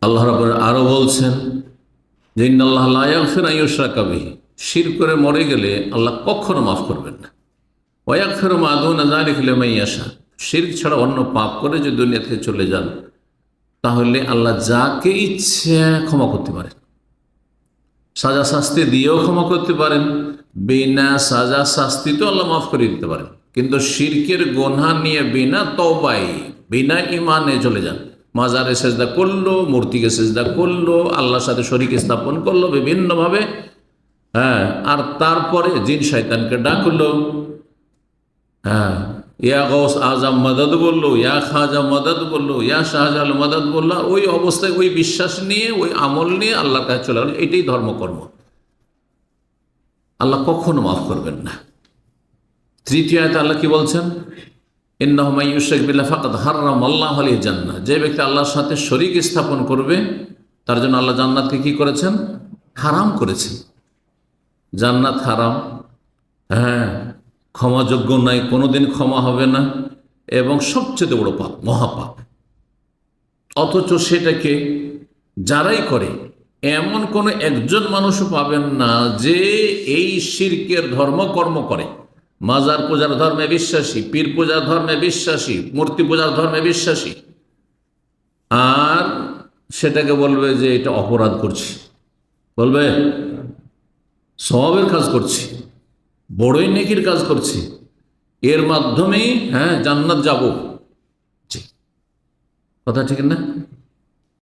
আল্লাহ রাব্বুল আরো বলছেন যে ইন্নাল্লাহা লা ইয়াগফিরু আন ইউশরাকা বিহি, শিরক করে মরে গেলে আল্লাহ কখনো মাফ করবেন না। ওয়া ইয়াগফিরু মা দুনা যালিকা লিমান ইয়াশা, শিরক ছাড়া অন্য পাপ করে যদি দুনিয়া থেকে চলে যান তাহলে আল্লাহ যাকে ইচ্ছা ক্ষমা করতে পারেন। সাজা শাস্তি দিয়েও ক্ষমা করতে পারেন, বিনা সাজা শাস্তি তো আল্লাহ মাফ করে দিতে পারেন। কিন্তু শিরকের গুনাহ নিয়ে বিনা তওবায় বিনা ইমানে চলে যান, মাজারে সেজদা করলো, মূর্তিকে সেজদা করলো, আল্লাহর সাথে শরীক স্থাপন করলো বিভিন্নভাবে, হ্যাঁ, আর তারপরে জিন শয়তানকে ডাকলো, হ্যাঁ, ইয়া গৌস আজম মদদ বললো, ইয়া খাজা মদদ বললো, ইয়া শাহজাল মদদ বললো, ওই অবস্থায় ওই বিশ্বাস নিয়ে ওই আমল নিয়ে আল্লাহর কাছে চলে গেল, এটাই ধর্মকর্ম। আল্লাহ কখনো মাফ করবেন না। তৃতীয় আয়াতে আল্লাহ কি বলছেন? ইন্নাহু মান ইউশরিক বিল্লাহি ফাকাদ হাররামাল্লাহু আলাইহিল জান্নাহ, যে ব্যক্তি আল্লাহর সাথে শরীক স্থাপন করবে তার জন্য আল্লাহ জান্নাতকে কি করেছেন? হারাম করেছেন। জান্নাত হারাম, হ্যাঁ, ক্ষমাযোগ্য নাই, কোনোদিন ক্ষমা হবে না, এবং সবচেয়ে বড় পাপ, মহাপাপ। অথচ সেটাকে যারাই করে এমন কোনো একজন মানুষও পাবেন না যে এই শিরকের ধর্মকর্ম করে, মাজার পূজার ধর্মে বিশ্বাসী, পীর পূজার ধর্মে বিশ্বাসী, মূর্তি পূজার ধর্মে বিশ্বাসী, আর সেটাকে বলবে যে এটা অপরাধ করছি, বলবে সওয়াবের কাজ করছি, বড়ই নেকির কাজ করছি, এর মাধ্যমেই হ্যাঁ জান্নাত যাব। কথা ঠিক না?